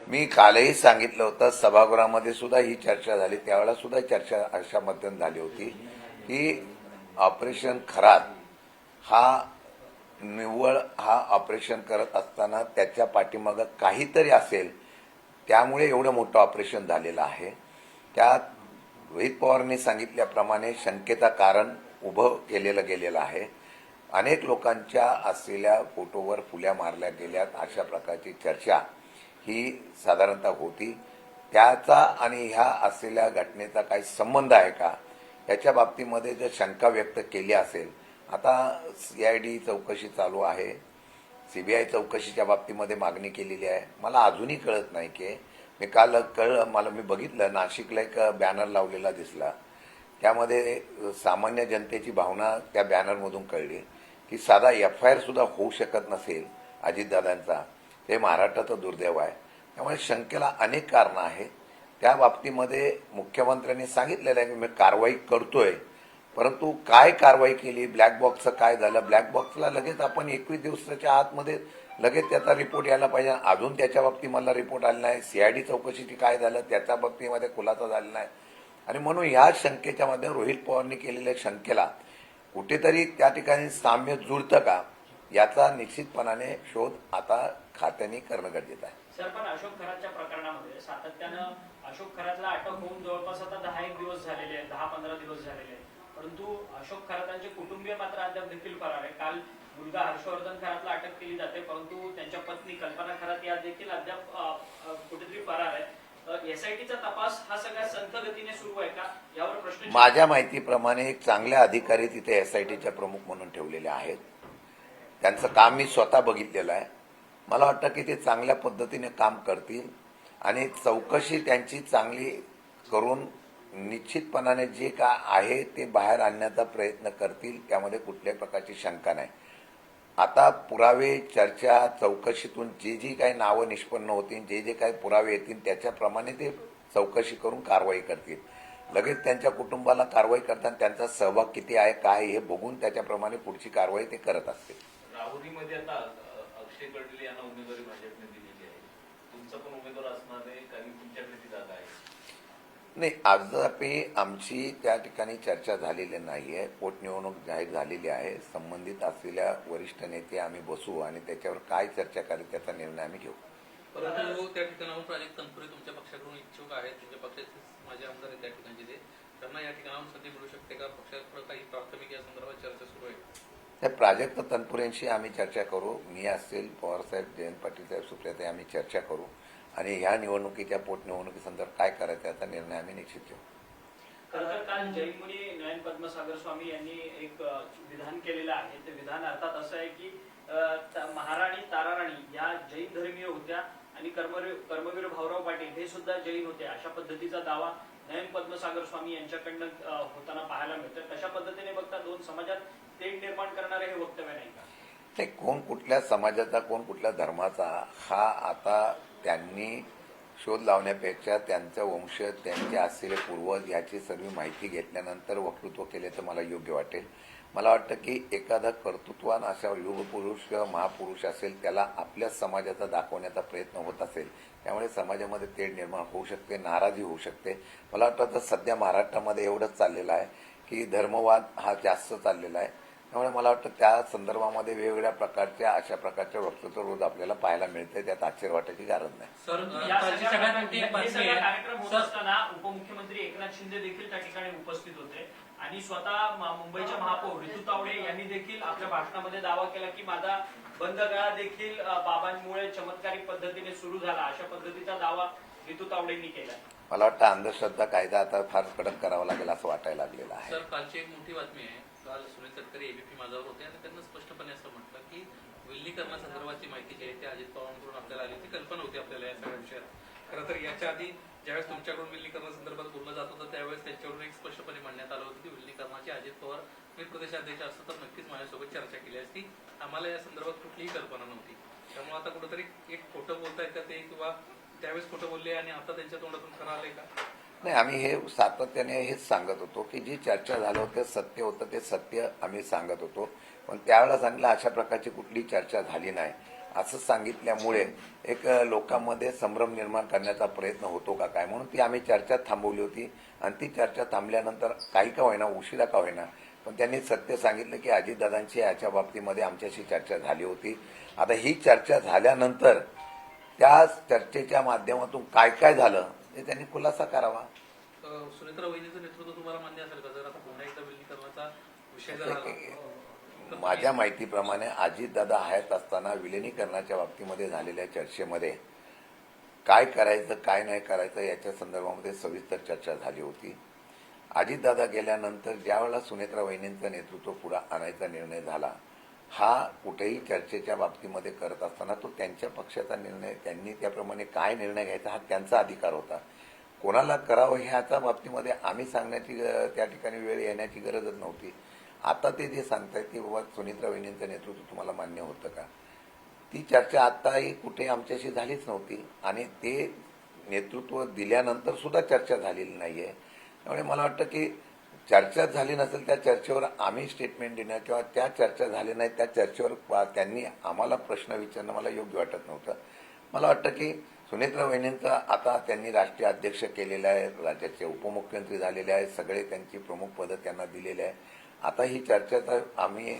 मी कालही सांगितलं होतं, सभागृहामध्ये सुद्धा ही चर्चा झाली, त्यावेळेला सुद्धा चर्चा अशा मध्यम झाली होती की ऑपरेशन खरात हा निव्वळ हा ऑपरेशन करत असताना त्याच्या पाठीमागं काहीतरी असेल, त्यामुळे एवढं मोठं ऑपरेशन झालेलं आहे. त्यात रोहित पवारांनी सांगितल्याप्रमाणे शंकेचं कारण उभं केलेलं गेलेलं आहे. अनेक लोकांच्या असलेल्या फोटोवर फुल्या मारल्या गेल्यात अशा प्रकारची चर्चा ही साधारणतः होती. त्याचा आणि ह्या असलेल्या घटनेचा काही संबंध आहे का याच्या बाबतीमध्ये जर शंका व्यक्त केली असेल, आता CID चौकशी चालू आहे, CBI चौकशीच्या बाबतीमध्ये मागणी केलेली आहे. मला अजूनही कळत नाही की मी काल मी बघितलं नाशिकला एक बॅनर लावलेला दिसला, त्यामध्ये सामान्य जनतेची भावना त्या बॅनरमधून कळली की साधा FIR सुद्धा होऊ शकत नसेल अजितदादांचा, ते महाराष्ट्राचं दुर्दैव आहे. त्यामुळे शंकेला अनेक कारणं आहेत. त्या बाबतीमध्ये मुख्यमंत्र्यांनी सांगितलेलं आहे की मी कारवाई करतोय, परंतु काय कारवाई केली, ब्लॅक बॉक्सचं काय झालं, ब्लॅक बॉक्सला लगेच आपण 21 दिवसाच्या आतमध्ये लगेच त्याचा रिपोर्ट यायला पाहिजे. अजून त्याच्या बाबतीत मला रिपोर्ट आला नाही. CID चौकशीची काय झालं त्याच्या बाबतीमध्ये खुलासा झाला नाही. आणि म्हणून ह्या शंकेच्या मध्ये रोहित पवारांनी केलेल्या शंकेला कुठेतरी त्या ठिकाणी साम्य जुळतं का याचा निश्चितपणाने शोध आता खात्याने करणं गरजेचं आहे. सर, पण अशोक खरातच्या प्रकरणामध्ये सातत्यानं अशोक खरातला अटक होऊन जवळपास आता 10 दिवस झालेले आहेत, 10-15 दिवस झालेले आहेत, परंतु अशोक खरातांचे कुटुंबीय मात्र अद्याप देखील फरार आहे. काल मुलगा हर्षवर्धन खरातला अटक केली जाते, परंतु त्यांच्या पत्नी कल्पना खरात या देखील अद्याप कुठेतरी फरार आहे. SITचा तपास हा सगळ्या संथ गतीने सुरू आहे का यावर प्रश्न. माझ्या माहितीप्रमाणे एक चांगले अधिकारी तिथे SITच्या प्रमुख म्हणून ठेवलेले आहेत. त्यांचं काम मी स्वतः बघितलेलं आहे. मला वाटतं की ते चांगल्या पद्धतीने काम करतील आणि चौकशी त्यांची चांगली करून निश्चितपणाने जे काय आहे ते बाहेर आणण्याचा प्रयत्न करतील, त्यामध्ये कुठल्याही प्रकारची शंका नाही. आता पुरावे, चर्चा, चौकशीतून जी काही नावं निष्पन्न होतील, जे काही पुरावे येतील त्याच्याप्रमाणे ते चौकशी करून कारवाई करतील. लगेच त्यांच्या कुटुंबाला कारवाई करताना त्यांचा सहभाग किती आहे काय हे बघून त्याच्याप्रमाणे पुढची कारवाई ते करत असतील. राहुरीमध्ये आता अक्षय कडले यांना उमेदवारी भाजपने दिलेली आहे, तुमचा पण उमेदवार असणार आहे, कारण तुमच्याकडे ती जागा आहे. नाही, अद्यापही आमची त्या ठिकाणी चर्चा झालेली नाहीये. पोटनिवडणूक जाहीर झालेली आहे. संबंधित असलेल्या वरिष्ठ नेते आम्ही बसू आणि त्याच्यावर काय चर्चा करायची त्याचा निर्णय आम्ही घेऊ. परंतु त्या ठिकाणाहून प्राजक्त तनपुरे तुमच्या पक्षाकडून इच्छुक आहेत, तुमच्या पक्षाचे माझे आमदार आहेत त्या ठिकाणचे, ते त्यांना या ठिकाणाहून संधी मिळू शकते का? पक्षाकडे काही प्राथमिक या संदर्भात चर्चा सुरू आहे. त्या प्राजक्त तनपुरेंशी आम्ही चर्चा करू. मी असेल, पवारसाहेब, जयंत पाटील साहेब, सुप्रियाताई, आम्ही चर्चा करू आणि ह्या निवडणुकीच्या पोटनिवडणुकीसंदर्भात काय करायचं याचा निर्णय आम्ही निश्चित घेऊ. खरं तर काल जैन मुनी नयन पद्मसागर स्वामी यांनी एक विधान केलेलं आहे. ते विधान अर्थात असं आहे की महाराणी ताराराणी या जैन धर्मीय होत्या आणि कर्मवीर भाऊराव पाटील हे सुद्धा जैन होते, अशा पद्धतीचा दावा नयन पद्मसागर स्वामी यांच्याकडनं होताना पाहायला मिळतं. कशा पद्धतीने बघता दोन समाजात तेढ निर्माण करणारे हे वक्तव्य नाही का? नाही, कोण कुठल्या समाजाचा, कोण कुठल्या धर्माचा हा आता त्यांनी शोध लावण्यापेक्षा त्यांचा वंश, त्यांचे असलेले पूर्वज याची सर्व माहिती घेतल्यानंतर वक्तृत्व केले तर मला योग्य वाटेल. मला वाटतं की एखादा कर्तृत्वान अशा युगपुरुष किंवा महापुरुष असेल, त्याला आपल्या समाजाचा दाखवण्याचा प्रयत्न होत असेल, त्यामुळे समाजामध्ये तेढ निर्माण होऊ शकते, नाराजी होऊ शकते. मला वाटतं तर सध्या महाराष्ट्रामध्ये एवढंच चाललेलं आहे की धर्मवाद हा जास्त चाललेला आहे. त्यामुळे मला वाटतं त्या संदर्भामध्ये वेगवेगळ्या प्रकारच्या अशा प्रकारच्या वक्तृत्व रोज आपल्याला पाहायला मिळते, त्यात आश्चर्य वाटायची गरज नाही. कार्यक्रम होत असताना उपमुख्यमंत्री एकनाथ शिंदे देखील त्या ठिकाणी उपस्थित होते आणि स्वतः मुंबईच्या महापौर ऋतू तावडे यांनी देखील आपल्या भाषणामध्ये दावा केला की माझा बंद गळा देखील बाबांमुळे चमत्कारिक पद्धतीने सुरू झाला, अशा पद्धतीचा दावा ऋतू तावडेंनी केला. मला वाटतं अंधश्रद्धा कायदा आता फार कडक करावा लागेल असं वाटायला लागलेलं आहे. सर, कालची एक मोठी बातमी आहे. काल सुनील तटकरे ABP माझ्यावर होते आणि त्यांना स्पष्टपणे असं म्हटलं की विलगीकरणासंदर्भाची माहिती जी आहे ती अजित पवारांकडून आपल्याला आली, ती कल्पना होती आपल्याला या सगळ्या विषयात. खरं तर याच्या आधी ज्यावेळेस तुमच्याकडून विलगीकरणासंदर्भात बोललं जात होतं त्यावेळेस त्यांच्याकडून एक स्पष्टपणे म्हणण्यात आलं होतं की विलगीकरणाची अजित पवार मी प्रदेशाध्यक्ष असतं तर नक्कीच माझ्यासोबत चर्चा केली असती. आम्हाला या संदर्भात कुठलीही कल्पना नव्हती. त्यामुळे आता कुठेतरी एक खोटं बोलतायत का ते, किंवा त्यावेळेस खोटं बोलले आणि आता त्यांच्या तोंडातून खरं आलंय का? नाही, आम्ही हे सातत्याने हेच सांगत होतो की जी चर्चा झालं होतं सत्य होतं, ते सत्य आम्ही सांगत होतो. पण त्यावेळेला सांगितलं अशा प्रकारची कुठली चर्चा झाली नाही. असं सांगितल्यामुळे एक लोकांमध्ये संभ्रम निर्माण करण्याचा प्रयत्न होतो का काय, म्हणून ती आम्ही चर्चा थांबवली होती. आणि ती चर्चा थांबल्यानंतर काही का होईना, उशिरा का होईना, पण त्यांनी सत्य सांगितलं की अजितदादांची याच्या बाबतीमध्ये आमच्याशी चर्चा झाली होती. आता ही चर्चा झाल्यानंतर त्या चर्चेच्या माध्यमातून काय काय झालं ते त्यांनी खुलासा करावा. सुनेत्रा वहिनीचं नेतृत्व तुम्हाला मान्य असेल का जर आता पुन्हा एकदा विलीनीकरणाचा विषय जर आला? माझ्या माहितीप्रमाणे अजितदादा हयात असताना विलिनीकरणाच्या बाबतीमध्ये झालेल्या चर्चेमध्ये काय करायचं काय नाही करायचं याच्या संदर्भामध्ये सविस्तर चर्चा झाली होती. अजितदादा गेल्यानंतर ज्यावेळेला सुनेत्रा वहिनींचं नेतृत्व पुढे आणायचा निर्णय झाला, हा कुठेही चर्चेच्या बाबतीमध्ये करत असताना तो त्यांच्या पक्षाचा निर्णय, त्यांनी त्याप्रमाणे काय निर्णय घ्यायचा हा त्यांचा अधिकार होता. कोणाला करावं ह्याच्या बाबतीमध्ये आम्ही सांगण्याची त्या ठिकाणी वेळ येण्याची गरजच नव्हती. आता ते जे सांगतायत की बाबा सुनेत्रा वहिनींचं नेतृत्व तुम्हाला मान्य होतं का, ती चर्चा आताही कुठे आमच्याशी झालीच नव्हती आणि ते नेतृत्व दिल्यानंतर सुद्धा चर्चा झालेली नाहीये. त्यामुळे मला वाटतं की चर्चा झाली नसेल त्या चर्चेवर आम्ही स्टेटमेंट देणं किंवा त्या चर्चा झाली नाही त्या चर्चेवर त्यांनी आम्हाला प्रश्न विचारणं मला योग्य वाटत नव्हतं. मला वाटतं की सुनेत्रा वहिनींचा आता त्यांनी राष्ट्रीय अध्यक्ष केलेला आहे, राज्याचे उपमुख्यमंत्री झालेले आहेत, सगळे त्यांची प्रमुख पदं त्यांना दिलेले आहे. आता ही चर्चेचा आम्ही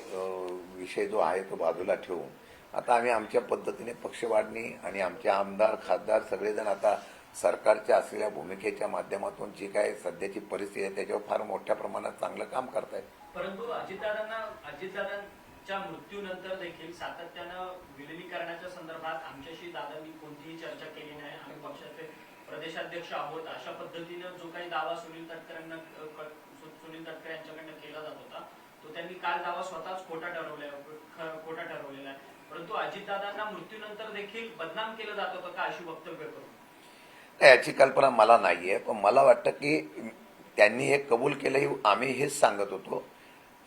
विषय जो आहे तो बाजूला ठेवून आता आम्ही आमच्या पद्धतीने पक्षवाढणी आणि आमचे आमदार खासदार सगळेजण आता सरकारच्या असलेल्या भूमिकेच्या माध्यमातून जी काय सध्याची परिस्थिती आहे त्याच्यावर फार मोठ्या प्रमाणात चांगलं काम करतायत. परंतु अजितदादांच्या मृत्यूनंतर देखील सातत्यानं विलिनीकरणाच्या संदर्भात आमच्याशी दादांनी कोणतीही चर्चा केली नाही, आम्ही पक्षाचे प्रदेशाध्यक्ष आहोत अशा पद्धतीनं जो काही दावा सुनील तटकरे यांच्याकडनं केला जात होता तो त्यांनी काल दावा स्वतःच खोटा ठरवलेला आहे. परंतु अजितदादांना मृत्यूनंतर देखील बदनाम केलं जात होतं का अशी वक्तव्य करून? याची कल्पना मला नाहीये, पण मला वाटतं की त्यांनी हे कबूल केलंही. आम्ही हेच सांगत होतो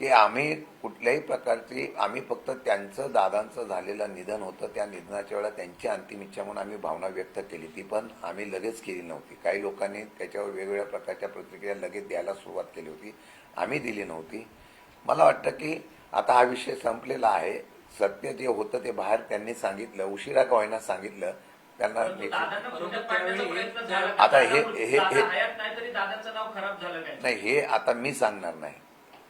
की आम्ही कुठल्याही प्रकारची, आम्ही फक्त त्यांचं दादांचं झालेलं निधन होतं त्या निधनाच्या वेळेला त्यांची अंतिम इच्छा म्हणून आम्ही भावना व्यक्त केली, ती पण आम्ही लगेच केली नव्हती. काही लोकांनी त्याच्यावर वेगवेगळ्या प्रकारच्या प्रतिक्रिया लगेच द्यायला सुरुवात केली होती, आम्ही दिली नव्हती. मला वाटतं की आता हा विषय संपलेला आहे. सत्य जे होतं ते बाहेर त्यांनी सांगितलं, उशिरा का होईना सांगितलं त्यांना. आता हे नाही, हे आता मी सांगणार नाही,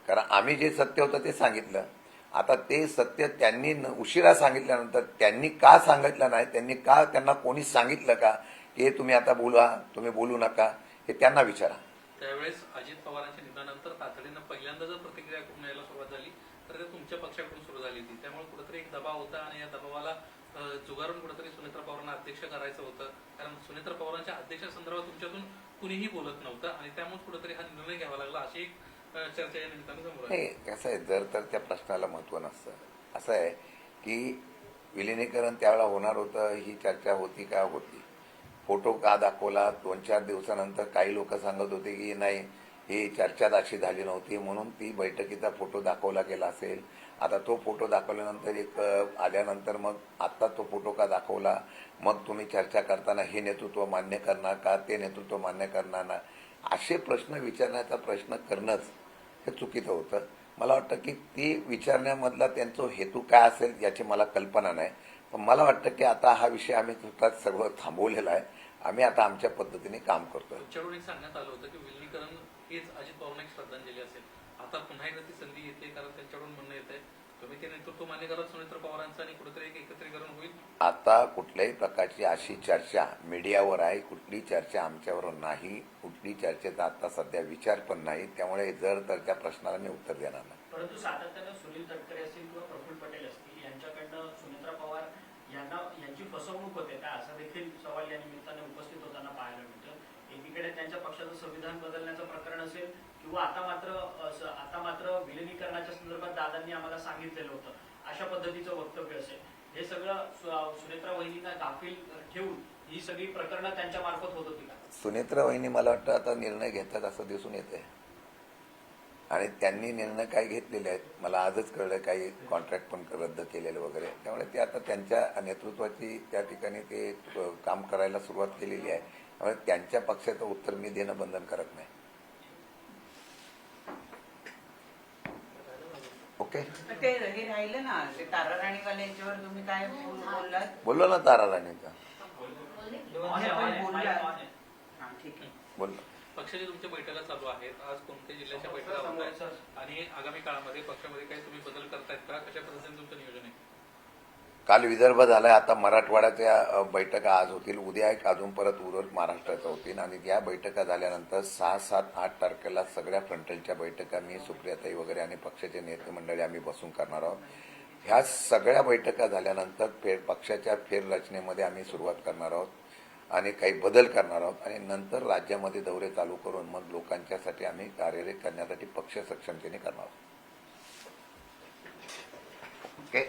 कारण आम्ही जे सत्य होतं ते सांगितलं. आता ते सत्य त्यांनी उशिरा सांगितल्यानंतर त्यांनी का सांगितलं नाही, त्यांनी का, त्यांना कोणी सांगितलं का की तुम्ही आता बोला, तुम्ही बोलू नका, हे त्यांना विचारा. त्यावेळेस अजित पवारांच्या निधनानंतर तातडीनं पहिल्यांदा जर प्रतिक्रिया करून यायला सुरुवात झाली तर ते तुमच्या पक्षाकडून सुरू झाली होती. त्यामुळे कुठेतरी एक दबाव होता आणि या दबावाला जुगारून कुठेतरी सुनेत्रा पवारांना अध्यक्ष करायचं होतं, कारण सुनेत्रा पवारांच्या अध्यक्षासंदर्भात तुमच्यातून कुणीही बोलत नव्हतं आणि त्यामुळे कुठेतरी हा निर्णय घ्यावा लागला अशी एक चर्चा या निमित्तानं समोर आली. कसं आहे, जर तर त्या प्रश्नाला महत्व नसतं. असं आहे की विलिनीकरण त्यावेळेला होणार होतं, ही चर्चा होती का होती, फोटो का दाखवला, 2-4 दिवसानंतर काही लोक सांगत होते की नाही ही चर्चा अशी झाली नव्हती म्हणून ती बैठकीचा फोटो दाखवला गेला असेल. आता तो फोटो दाखवल्यानंतर एक आल्यानंतर मग आता तो फोटो का दाखवला, मग तुम्ही चर्चा करताना हे नेतृत्व मान्य करणार का, ते नेतृत्व मान्य करणार ना, असे प्रश्न विचारण्याचा प्रश्न करणंच हे चुकीचं होतं. मला वाटतं की ती विचारण्यामधला त्यांचा हेतू काय असेल याची मला कल्पना नाही, पण मला वाटतं की आता हा विषय आम्ही स्वतः सगळं थांबवलेला आहे. आम्ही आता आमच्या पद्धतीने काम करतोय. तुमच्याकडून एक सांगण्यात आलं होतं की विलिनीकरण हेच अजित पवारांना एक श्रद्धांजली असेल. आता पुन्हा एकदा ती संधी येते, कारण त्यांच्याकडून म्हणणं येत आहे तुम्ही ते नेतृत्व मान्य करा सुनेत्रा पवारांचं आणि कुठेतरी एक एकत्रीकरण होईल. आता कुठल्याही प्रकारची अशी चर्चा मीडियावर आहे, कुठली चर्चा आमच्यावर नाही, कुठली चर्चेचा आता सध्या विचार पण नाही. त्यामुळे जर तर त्या प्रश्नाला मी उत्तर देणार नाही. परंतु सातत्यानं सुनील तटकरे असतील किंवा प्रफुल्ल पटेल असतील यांच्याकडनं सुनेत्रा पवार यांची फसवणूक होते का असा देखील सवाल या निमित्ताने उपस्थित होताना पाहायला मिळतं. एकीकडे त्यांच्या पक्षाचं संविधान बदलण्याचं प्रकरण असेल किंवा आता मात्र विलिनीकरणाच्या संदर्भात दादांनी आम्हाला सांगितलेलं होतं अशा पद्धतीचं वक्तव्य असेल, हे सगळं सुनेत्रा वहिनींना गाफील ठेवून ही सगळी प्रकरणं त्यांच्या मार्फत होत होती का? सुनेत्रा वहिनी मला वाटतं आता निर्णय घेतात असं दिसून येतंय आणि त्यांनी निर्णय काय घेतलेले आहेत मला आजच कळलं, काही कॉन्ट्रॅक्ट पण रद्द केलेले वगैरे. त्यामुळे ते आता त्यांच्या नेतृत्वाची त्या ठिकाणी ते काम करायला सुरुवात केलेली आहे. त्यामुळे त्यांच्या पक्षाचं उत्तर मी देणं बंधनकारक नाही. ओके. ते हे राहिलं ना ते तारा राणीवाल्यांच्यावर तुम्ही काय बोललात? बोललो ना तारा राणीचा, आपण बोललात. हा, ठीक आहे. बोललो. पक्षाच्या तुमच्या बैठका चालू आहेत, आज कोणत्या जिल्ह्याच्या बैठका होत आहेत आणि आगामी काळामध्ये पक्षामध्ये काही तुम्ही बदल करतायत का? कशा पद्धतीने तुमचं नियोजन आहे? काल विदर्भ झालाय, आता मराठवाड्याच्या बैठका आज होतील, उद्या एक अजून परत उर्वरित महाराष्ट्राच्या होतील आणि या बैठका झाल्यानंतर 6, 7, 8 तारखेला सगळ्या फ्रंटलच्या बैठका मी, सुप्रियाताई वगैरे आणि पक्षाचे नेते मंडळी आम्ही बसून करणार आहोत. ह्या सगळ्या बैठका झाल्यानंतर पक्षाच्या फेररचनेमध्ये आम्ही सुरुवात करणार आहोत आणि काही बदल करणार आहोत आणि नंतर राज्यामध्ये दौरे चालू करून मग लोकांच्यासाठी आम्ही कार्य करण्यासाठी पक्ष सक्षमतेने करणार आहोत. ओके.